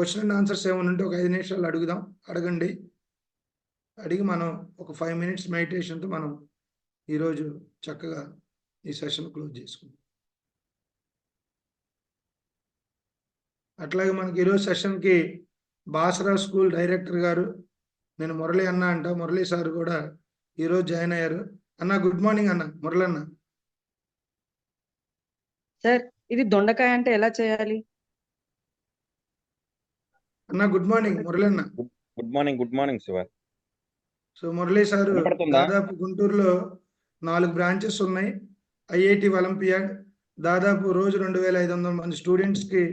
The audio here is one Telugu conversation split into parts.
క్వశ్చన్ అండ్ ఆన్సర్స్ ఏమైనా ఉంటే ఒక 5 నిమిషాలు అడగండి. అడిగి మనం ఒక 5 మినిట్స్ మెడిటేషన్తో మనం ఈరోజు చక్కగా ఈ సెషన్ క్లోజ్ చేసుకుందాం. అట్లాగే మనకి ఈరోజు సెషన్కి బాసరా స్కూల్ డైరెక్టర్ గారు, నేను మురళి అన్న అంట, మురళి సార్ కూడా ఈరోజు జాయిన్ అయ్యారు. అన్న గుడ్ మార్నింగ్ అన్న. మురళి అన్న. సార్ ఇది దొండకాయ అంటే ఎలా చేయాలి? అన్న గుడ్ మార్నింగ్. మురళి అన్న. Good morning Shiva. So Murali sir దాదాపు గుంటూరులో 4 బ్రాంచెస్ ఉన్నాయి. ఐఐటి ఒలింపియాడ్ దాదాపు రోజు 2500 మంది స్టూడెంట్స్కి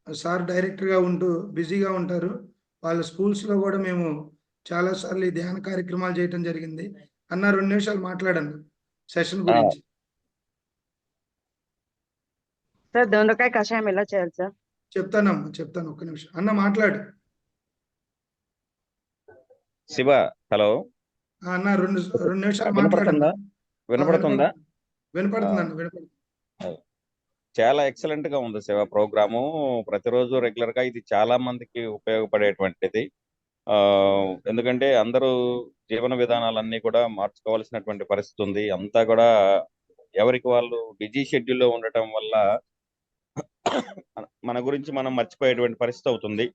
సార్ డైరెక్టర్గా ఉంటూ బిజీగా ఉంటారు. వాళ్ళ స్కూల్స్లో కూడా మేము చాలాసార్లు ఈ ధ్యాన కార్యక్రమాలు చేయటం జరిగింది. అన్న 2 నిమిషాలు మాట్లాడన్న సెషన్ గురించి. సార్ దొండకాయ కషాయం ఎలా చేయాలి సార్? చెప్తాను ఒక్క నిమిషం. అన్న మాట్లాడు. శివ హలో అన్న 2 నిమిషాలు వినపడుతుందా? వినపడుతుందన్న. చాలా ఎక్సలెంట్ గా ఉంది శివ ప్రోగ్రాము. ప్రతిరోజు రెగ్యులర్ గా ఇది చాలా మందికి ఉపయోగపడేటువంటిది. ఎందుకంటే అందరూ జీవన విధానాలన్నీ కూడా మార్చుకోవాల్సినటువంటి పరిస్థితి ఉంది. అంతా కూడా ఎవరికి వాళ్ళు బిజీ షెడ్యూల్లో ఉండటం వల్ల మన గురించి మనం మర్చిపోయేటువంటి పరిస్థితి అవుతుంది.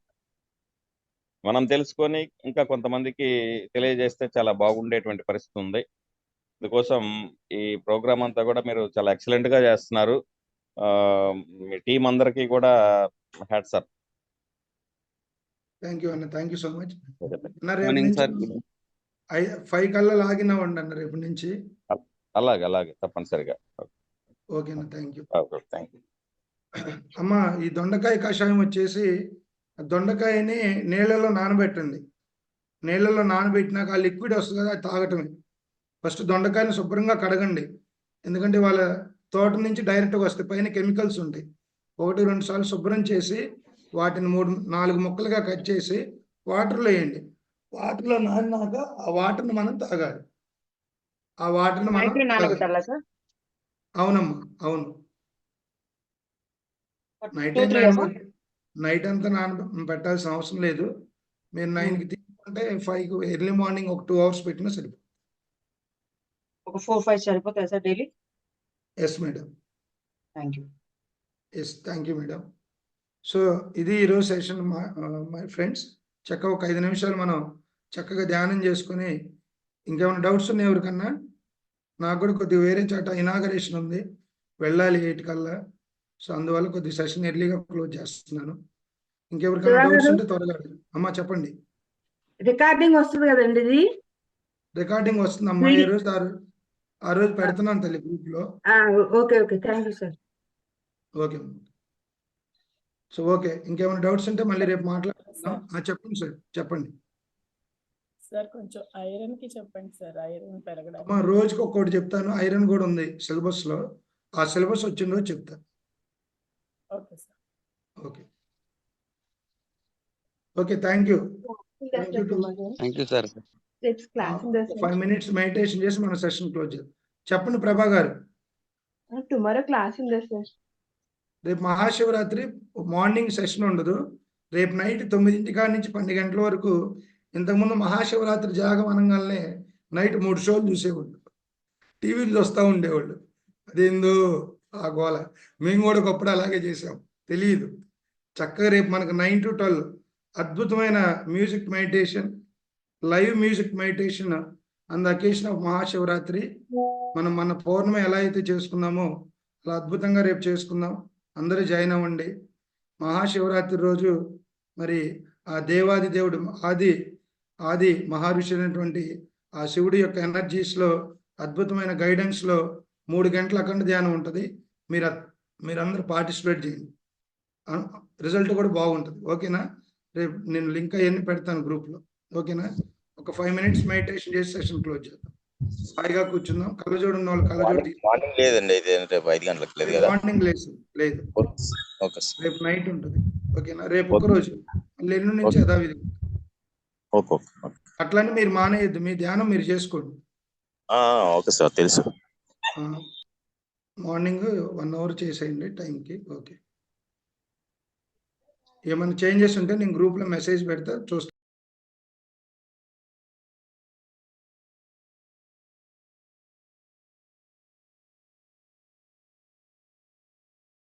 మనం తెలుసుకొని ఇంకా కొంతమందికి తెలియజేస్తే చాలా బాగుండేటువంటి పరిస్థితి ఉంది. అందుకోసం ఈ ప్రోగ్రామ్ అంతా కూడా మీరు చాలా ఎక్సలెంట్ గా చేస్తున్నారు. మీ టీం అందరికీ కూడా హ్యాట్స్ ఆఫ్. థ్యాంక్ యూ అన్న. Thank you so much. 5 కల్లా లాగిన్ అవ్వండి అన్న రేపు నుంచి. అలాగే తప్పనిసరిగా. ఓకేనా? Thank you. Thank you. అమ్మ ఈ దొండకాయ కషాయం వచ్చేసి, దొండకాయని నీళ్ళలో నానబెట్టండి. నీళ్ళలో నానబెట్టినాక ఆ లిక్విడ్ వస్తుంది కదా, అది తాగటమే. ఫస్ట్ దొండకాయని శుభ్రంగా కడగండి. ఎందుకంటే వాళ్ళ తోట నుంచి డైరెక్ట్గా వస్తాయి, పైన కెమికల్స్ ఉంటాయి. 1-2 సార్లు శుభ్రం చేసి వాటిని 3-4 ముక్కలుగా కట్ చేసి వాటర్లో వేయండి. వాటర్లో నానినాక ఆ వాటర్ని మనం తాగాలి. ఆ వాటర్ని మనం అవునమ్మా, అవును. నైట్ అంతా పెట్టాల్సిన అవసరం లేదు. మీరు 9కి తీసుకుంటే 5కి ఎర్లీ మార్నింగ్ ఒక 2 అవర్స్ పెట్టినా సరిపోతుంది. ఒక 4-5 సరిపోతాయి sir daily? Yes madam. Thank you. Yes thank you madam. So ఇది ఈరోజు సెషన్ మై ఫ్రెండ్స్. చక్కగా ఒక 5 నిమిషాలు మనం చక్కగా ధ్యానం చేసుకుని, ఇంకేమైనా డౌట్స్ ఉన్నాయి ఎవరికన్నా? నాకు కూడా కొద్దిగా వేరే చోట ఇనాగరేషన్ ఉంది, వెళ్ళాలి 8 కల్లా. సో అందువల్ల కొద్దిగా సెషన్ ఎర్లీగా క్లోజ్ చేస్తున్నాను. ఇంకెవరికైనా డౌట్స్ ఉంటే త్వరగా అమ్మా చెప్పండి. రికార్డింగ్ వస్తుంది కదండి? ఇది రికార్డింగ్ వస్తుంది అమ్మా. ఆ రోజు పెడుతున్నాను తల్లి గ్రూప్ లో. Okay thank you sir. Okay. So okay, ఇంకేమైనా డౌట్స్ ఉంటే మళ్ళీ రేపు మాట్లాడుతున్నాం. చెప్పండి సార్, చెప్పండి సార్. కొంచెం ఐరన్ కి చెప్పండి సార్. ఐరన్ పెరగడం. అమ్మా రోజుకి ఒక్కొక్కటి చెప్తాను. ఐరన్ కూడా ఉంది సిలబస్ లో. ఆ సిలబస్ వచ్చిందో చెప్తాను. Okay sir. Okay thank you. Thank you sir. 5 minutes meditation చేసి మన సెషన్ క్లోజ్ చేద్దాం. చెప్పండి ప్రభా గారు. టుమారో క్లాస్ ఉందా సార్? రేపు మహాశివరాత్రి మార్నింగ్ సెషన్ ఉండదు. రేపు నైట్ 9 కాడ నుంచి 12 గంటల వరకు. ఇంతకుముందు మహాశివరాత్రి జాగం అనగానే నైట్ 3 షోలు చూసేవాళ్ళు, టీవీలు చూస్తూ ఉండేవాళ్ళు. అదేందో ఆ గోల. మేము కూడా ఒకప్పుడు అలాగే చేసాం, తెలియదు. చక్కగా రేపు మనకు 9 to 12 అద్భుతమైన music meditation, live music meditation on the occasion of Mahashivratri. మనం మన పౌర్ణమి ఎలా అయితే చేసుకున్నామో అలా అద్భుతంగా రేపు చేసుకుందాం. అందరూ జాయిన్ అవ్వండి. మహాశివరాత్రి రోజు మరి ఆ దేవాది దేవుడు ఆది మహర్షి అయినటువంటి ఆ శివుడి యొక్క ఎనర్జీస్లో అద్భుతమైన గైడెన్స్లో 3 గంటల అఖండ ధ్యానం ఉంటుంది. మీరందరూ పార్టిసిపేట్ చేయండి. రిజల్ట్ కూడా బాగుంటుంది. ఓకేనా? రేపు నేను లింక్ అవన్నీ పెడతాను గ్రూప్లో. ఓకేనా? ఒక 5 మినిట్స్ మెడిటేషన్ చేసి సెషన్ క్లోజ్ చేద్దాం. హాయిగా కూర్చుందాం. కళ్ళజోడు ఉన్న వాళ్ళు కళ్ళజోడు. మార్నింగ్ లేదండి, రేపు 5 గంటలకు లేదు కదా? మార్నింగ్ లేదు. రేపు నైట్ ఉంటుంది. ఓకేనా? రేపు ఒక రోజు, మళ్ళీ ఎల్లుండి నుంచి యథావిధి. అట్లని మీరు మానేయద్దు, మీ ధ్యానం మీరు చేసుకోండి. ఓకే సార్, తెలుసు. మార్నింగ్ 1 అవర్ చేసేయండి టైంకి. ఓకే. ఏమైనా చేంజెస్ ఉంటే నేను గ్రూప్లో మెసేజ్ పెడతా చూస్తాను.